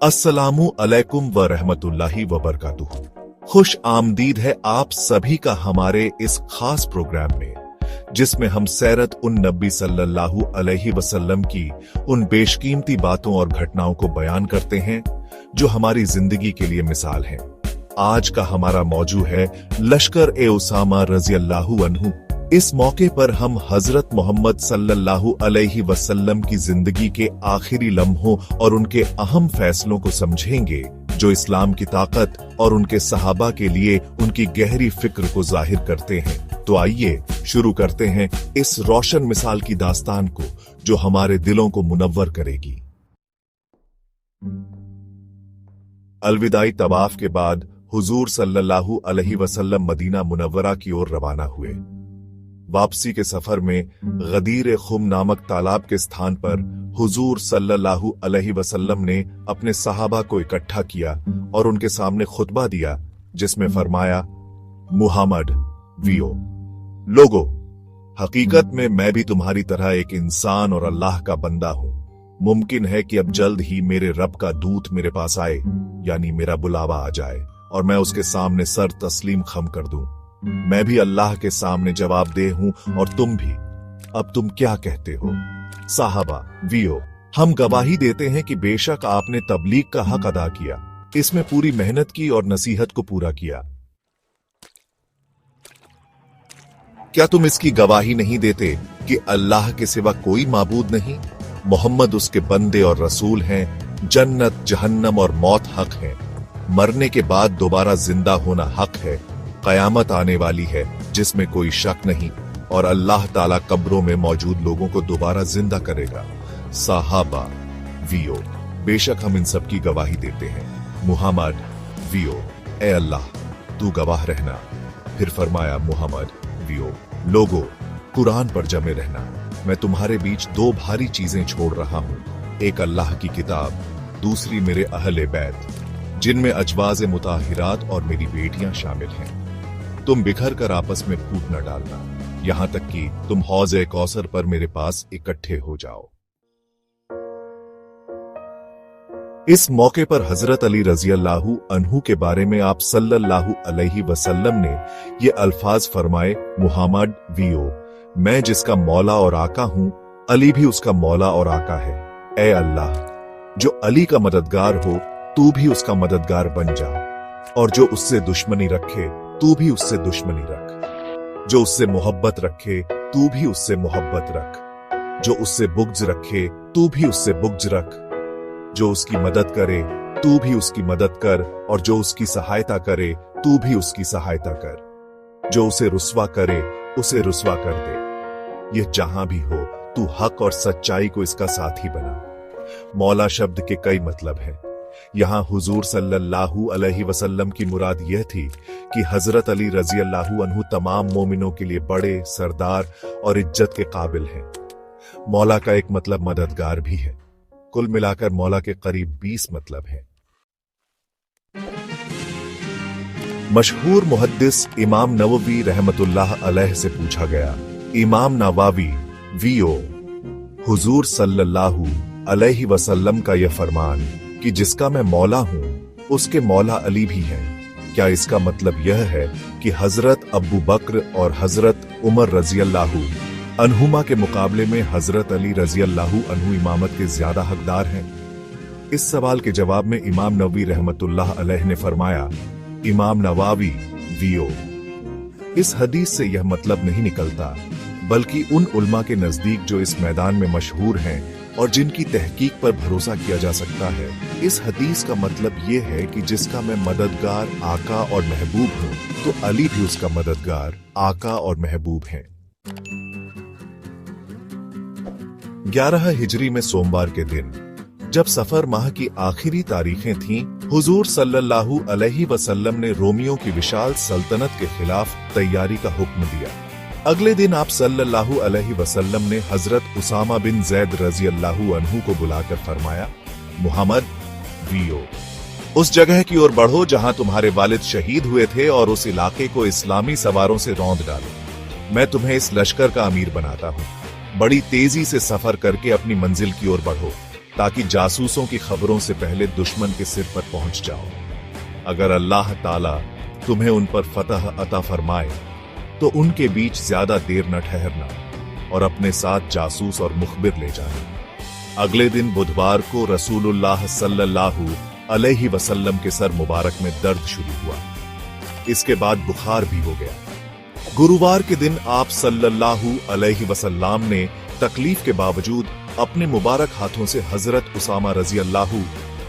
अस्सलामु अलैकुम व रहमतुल्लाहि व बरकातुहू। खुश आमदीद है आप सभी का हमारे इस खास प्रोग्राम में, जिसमें हम सैरत उन नबी सल्लल्लाहु अलैहि वसल्लम की उन बेशकीमती बातों और घटनाओं को बयान करते हैं जो हमारी जिंदगी के लिए मिसाल हैं। आज का हमारा मौजू है लश्कर ए उसामा रजी अल्लाहु अन्हु। इस मौके पर हम हजरत मोहम्मद सल्लल्लाहु अलैहि वसल्लम की जिंदगी के आखिरी लम्हों और उनके अहम फैसलों को समझेंगे जो इस्लाम की ताकत और उनके सहाबा के लिए उनकी गहरी फिक्र को जाहिर करते हैं। तो आइए शुरू करते हैं इस रोशन मिसाल की दास्तान को जो हमारे दिलों को मुनव्वर करेगी। अलविदाई तवाफ के बाद हुजूर सल्लल्लाहु अलैहि वसल्लम मदीना मुनव्वरा की ओर रवाना हुए। वापसी के सफर में गदीर खुम नामक तालाब के स्थान पर हुजूर सल्लल्लाहु अलैहि वसल्लम ने अपने सहाबा को इकट्ठा किया और उनके सामने खुतबा दिया, जिसमें फरमाया, मुहम्मद वियो लोगो, हकीकत में मैं भी तुम्हारी तरह एक इंसान और अल्लाह का बंदा हूं। मुमकिन है कि अब जल्द ही मेरे रब का दूत मेरे पास आए, यानी मेरा बुलावा आ जाए, और मैं उसके सामने सर तस्लीम खम कर दूं। मैं भी अल्लाह के सामने जवाबदेह हूं और तुम भी। अब तुम क्या कहते हो? साहबा वियो, हम गवाही देते हैं कि बेशक आपने तबलीग का हक अदा किया, इसमें पूरी मेहनत की और नसीहत को पूरा किया। क्या तुम इसकी गवाही नहीं देते कि अल्लाह के सिवा कोई माबूद नहीं? मोहम्मद उसके बंदे और रसूल हैं। जन्नत, जहन्नम और मौत हक है। मरने के बाद दोबारा जिंदा होना हक है। कयामत आने वाली है जिसमें कोई शक नहीं, और अल्लाह ताला कब्रों में मौजूद लोगों को दोबारा जिंदा करेगा। साहबा वियो, बेशक हम इन सब की गवाही देते हैं। मुहम्मद वियो, ए अल्लाह तू गवाह रहना। फिर फरमाया, मुहम्मद वियो लोगो, कुरान पर जमे रहना। मैं तुम्हारे बीच दो भारी चीजें छोड़ रहा हूं, एक अल्लाह की किताब, दूसरी मेरे अहले बैत, जिनमें अजवाज मुताहिरात और मेरी बेटियां शामिल हैं। तुम बिखर कर आपस में फूट न डालना, यहां तक कि तुम हौज़े कौसर पर मेरे पास इकट्ठे हो जाओ। इस मौके पर हजरत अली रजी अल्लाहु अन्हु के बारे में आप सल्लल्लाहु अलैहि वसल्लम ने ये अल्फाज फरमाए, मुहम्मद वियो, मैं जिसका मौला और आका हूं, अली भी उसका मौला और आका है। ए अल्लाह, जो अली का मददगार हो तू भी उसका मददगार बन जा, और जो उससे दुश्मनी रखे तू भी उससे दुश्मनी रख। जो उससे मोहब्बत रखे तू भी उससे मोहब्बत रख। जो उससे बुग़्ज़ रखे तू भी उससे बुग़्ज़ रख। जो उसकी मदद करे तू भी उसकी मदद कर, और जो उसकी सहायता करे तू भी उसकी सहायता कर। जो उसे रुस्वा करे उसे रुस्वा कर दे। यह जहां भी हो तू हक और सच्चाई को इसका साथी बना। मौला शब्द के कई मतलब हैं। यहां हुजूर सल्लल्लाहु अलैहि वसल्लम की मुराद यह थी कि हजरत अली रजी अल्लाहु अन्हु तमाम मोमिनों के लिए बड़े, सरदार और इज्जत के काबिल हैं। मौला का एक मतलब मददगार भी है। कुल मिलाकर मौला के करीब 20 मतलब हैं। मशहूर मुहद्दिस इमाम नववी रहमतुल्लाह अलैह से पूछा गया, इमाम नवावी वियो, हुजूर सल्लल्लाहु अलैहि वसल्लम का यह फरमान कि जिसका मैं मौला हूं उसके मौला अली भी हैं, क्या इसका मतलब यह है कि हजरत अबू बकर और हजरत उमर रजी अल्लाहु अन्हुमा के मुकाबले में हजरत अली रजी अल्लाहु अन्हु इमामत के ज्यादा हकदार हैं? इस सवाल के जवाब में इमाम नववी रहमतुल्लाह अलैह ने फरमाया, इमाम नवावी वियो, इस हदीस से यह मतलब नहीं निकलता, बल्कि उन उल्मा के नजदीक जो इस मैदान में मशहूर हैं और जिनकी तहकीक पर भरोसा किया जा सकता है, इस हदीस का मतलब ये है कि जिसका मैं मददगार, आका और महबूब हूं, तो अली भी उसका मददगार, आका और महबूब हैं। 11 हिजरी में सोमवार के दिन, जब सफर माह की आखिरी तारीखें थीं, हुजूर सल्लल्लाहु अलैहि वसल्लम ने रोमियों की विशाल सल्तनत के खिलाफ तैयारी का हुक्म दिया। अगले दिन आप सल्लल्लाहु अलैहि वसल्लम ने हजरत उसामा बिन जैद रजी अल्लाहु अन्हु को बुलाकर फरमाया, मुहम्मद वियो, उस जगह की ओर बढ़ो जहां तुम्हारे वालिद शहीद हुए थे, और उस इलाके को इस्लामी सवारों से रौंद डालो। मैं तुम्हें इस लश्कर का अमीर बनाता हूं। बड़ी तेजी से सफर करके अपनी मंजिल की ओर बढ़ो। ताकि जासूसों की खबरों से पहले दुश्मन के सिर पर पहुंच जाओ। अगर अल्लाह ताला तुम्हें उन पर फतह अता फरमाए तो उनके बीच ज्यादा देर न ठहरना और अपने साथ जासूस और मुखबिर ले जाना। अगले दिन बुधवार को रसूलुल्लाह सल्लल्लाहु अलैहि वसल्लम के सर मुबारक में दर्द शुरू हुआ। इसके बाद बुखार भी हो गया। गुरुवार के दिन आप सल्लल्लाहु अलैहि वसल्लम ने तकलीफ के बावजूद अपने मुबारक हाथों से हजरत उसामा रजी अल्लाहु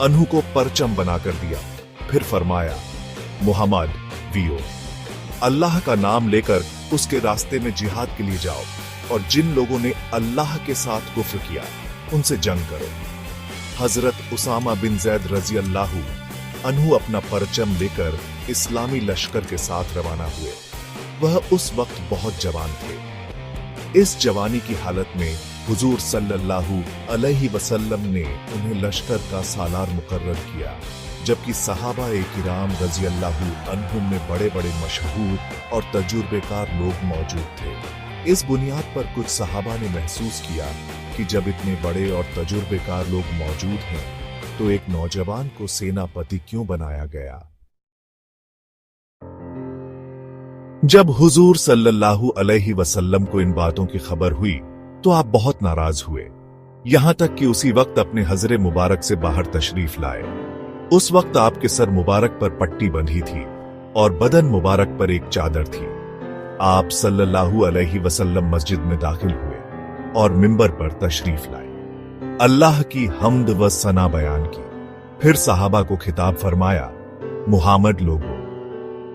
अन्हु को परचम बनाकर दिया। फिर फरमाया, मुहम्मद वियो, अल्लाह का नाम लेकर उसके रास्ते में जिहाद के लिए जाओ और जिन लोगों ने अल्लाह के साथ कुफ्र किया उनसे जंग करो। हजरत उसामा बिन जैद रजी अल्लाहु अन्हु अपना परचम लेकर इस्लामी लश्कर के साथ रवाना हुए। वह उस वक्त बहुत जवान थे। इस जवानी की हालत में हुजूर सल्लल्लाहु अलैहि वसल्लम ने उन्हें लश्कर का सालार मुकर्रर किया, जबकि सहाबा-ए किराम रजी अल्लाहु अन्हुम में बड़े बड़े मशहूर और तजुर्बेकार लोग मौजूद थे। इस बुनियाद पर कुछ सहाबा ने महसूस किया कि जब इतने बड़े और तजुर्बेकार लोग मौजूद हैं तो एक नौजवान को सेनापति क्यों बनाया गया। जब हुजूर सल्लल्लाहु अलैहि वसल्लम को इन बातों की खबर हुई तो आप बहुत नाराज हुए, यहां तक कि उसी वक्त अपने हजरे मुबारक से बाहर तशरीफ लाए। उस वक्त आपके सर मुबारक पर पट्टी बंधी थी और बदन मुबारक पर एक चादर थी। आप सल्लल्लाहु अलैहि वसल्लम मस्जिद में दाखिल हुए और मिंबर पर तशरीफ लाए, अल्लाह की हम्द व सना बयान की। फिर सहाबा को खिताब फरमाया, मुहम्मद लोगों,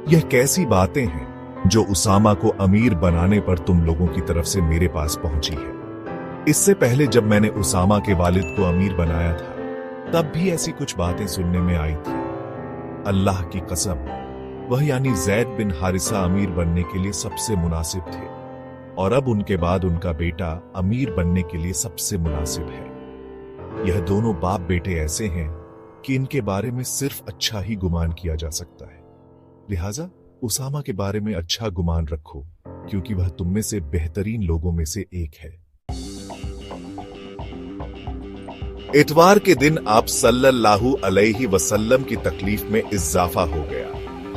यह कैसी बातें हैं जो उसामा को अमीर बनाने पर तुम लोगों की तरफ से मेरे पास पहुंची है। इससे पहले जब मैंने उसामा के वालिद को अमीर बनाया था तब भी ऐसी कुछ बातें सुनने में आई थी। अल्लाह की कसम, वह यानी जैद बिन हारिसा अमीर बनने के लिए सबसे मुनासिब थे और अब उनके बाद उनका बेटा अमीर बनने के लिए सबसे मुनासिब है। यह दोनों बाप बेटे ऐसे हैं कि इनके बारे में सिर्फ अच्छा ही गुमान किया जा सकता है। लिहाजा उसामा के बारे में अच्छा गुमान रखो, क्योंकि वह तुम में से बेहतरीन लोगों में से एक है। इतवार के दिन आप सल्लल्लाहु अलैहि वसल्लम की तकलीफ में इजाफा हो गया।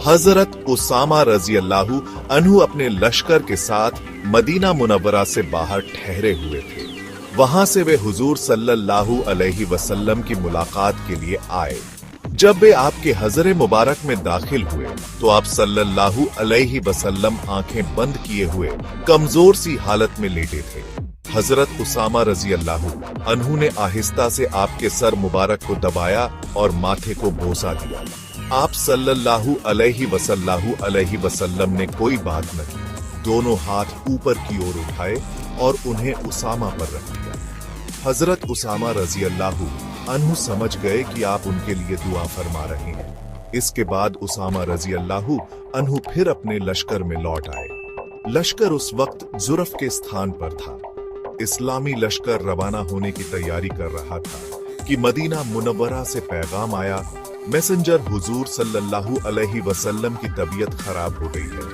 हजरत उसामा रजी अल्लाहु अन्हु अपने लश्कर के साथ मदीना मुनव्वरा से बाहर ठहरे हुए थे। वहां से वे हुजूर सल्लल्लाहु अलैहि वसल्लम की मुलाकात के लिए आए। जब वे आपके हजरे मुबारक में दाखिल हुए तो आप सल्लल्लाहु अलैहि वसल्लम आंखें बंद किए हुए कमजोर सी हालत में लेटे थे। हजरत उसामा रजी अल्लाहु अन्हु ने आहिस्ता से आपके सर मुबारक को दबाया और माथे को बोसा दिया। आप सल्लल्लाहु अलैहि वसल्लम ने कोई बात न की, दोनों हाथ ऊपर की ओर उठाए और उन्हें उसामा पर रख दिया। हजरत उसामा रजी अल्लाहु अन्हु समझ गए कि आप उनके लिए दुआ फरमा रहे हैं। इसके बाद उसामा रजी अल्लाहु अन्हु फिर अपने लश्कर में लौट आए। लश्कर उस वक्त जुरफ के स्थान पर था। इस्लामी लश्कर रवाना होने की तैयारी कर रहा था कि मदीना मुनव्वरा से पैगाम आया, मैसेंजर हुजूर सल्लल्लाहु अलैहि वसल्लम की तबीयत खराब हो गई है,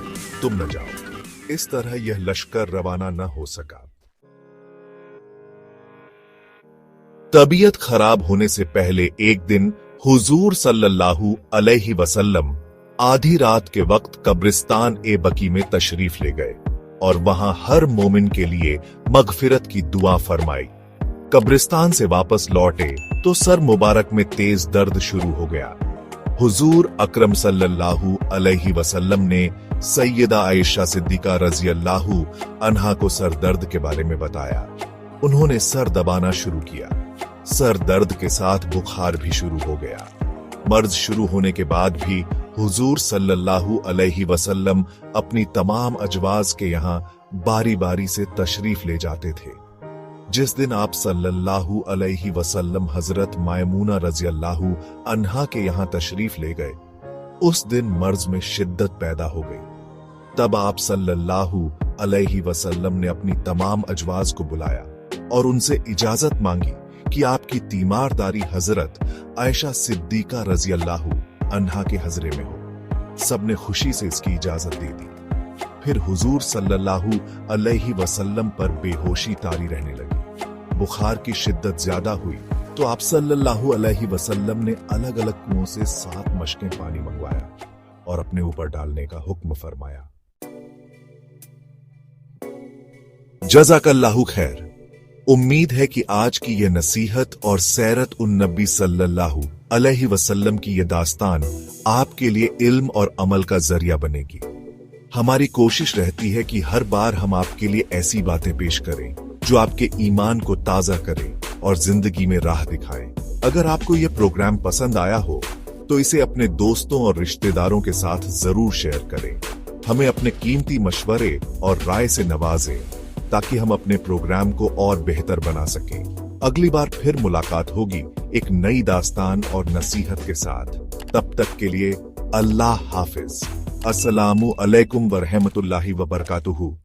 तुम न जाओ। इस तरह यह लश्कर रवाना न हो सका। तबीयत खराब होने से पहले एक दिन हुजूर सल्लल्लाहु अलैहि वसल्लम आधी रात के वक्त कब्रिस्तान ए बकी में तशरीफ ले गए और वहां हर मोमिन के लिए मगफिरत की दुआ फरमाई। कब्रिस्तान से वापस लौटे तो सर मुबारक में तेज दर्द शुरू हो गया। हुजूर अकरम सल्लल्लाहु अलैहि वसल्लम ने सैयदा आयशा सिद्दीका रजी अल्लाहु अन्हा को सर दर्द के बारे में बताया। उन्होंने सर दबाना शुरू किया। सर दर्द के साथ बुखार भी शुरू हो गया। मर्ज शुरू होने के बाद भी हुजूर सल्लल्लाहु अलैहि वसल्लम अपनी तमाम अजवाज के यहाँ बारी बारी से तशरीफ ले जाते थे। जिस दिन आप सल्लल्लाहु अलैहि वसल्लम हजरत मायमूना रजी अल्लाहु अन्हा के यहाँ तशरीफ ले गए, उस दिन मर्ज में शिद्दत पैदा हो गई। तब आप सल्लल्लाहु अलैहि वसल्लम ने अपनी तमाम अजवाज को बुलाया और उनसे इजाजत मांगी कि आपकी तीमारदारी हजरत आयशा सिद्दीका रजी अल्लाहु अन्हा के हजरे में हो। सबने खुशी से इसकी इजाजत दे दी। फिर हुजूर सल्लल्लाहु अलैहि वसल्लम पर बेहोशी तारी रहने लगी। बुखार की शिद्दत ज्यादा हुई तो आप सल्लल्लाहु अलैहि वसल्लम ने अलग अलग कुओं से 7 मशकें पानी मंगवाया और अपने ऊपर डालने का हुक्म फरमाया। जज़ाकल्लाहु खैर। उम्मीद है कि आज की यह नसीहत और सैरत उन नबी सल्लल्लाहु अलैहि वसल्लम की यह दास्तान आपके लिए इल्म और अमल का जरिया बनेगी। हमारी कोशिश रहती है कि हर बार हम आपके लिए ऐसी बातें पेश करें जो आपके ईमान को ताजा करें और जिंदगी में राह दिखाएं। अगर आपको यह प्रोग्राम पसंद आया हो तो इसे अपने दोस्तों और रिश्तेदारों के साथ जरूर शेयर करें। हमें अपने कीमती मशवरे और राय से नवाजें ताकि हम अपने प्रोग्राम को और बेहतर बना सकें। अगली बार फिर मुलाकात होगी एक नई दास्तान और नसीहत के साथ। तब तक के लिए अल्लाह हाफिज। अस्सलामु अलैकुम व रहमतुल्लाहि व बरकातुहू।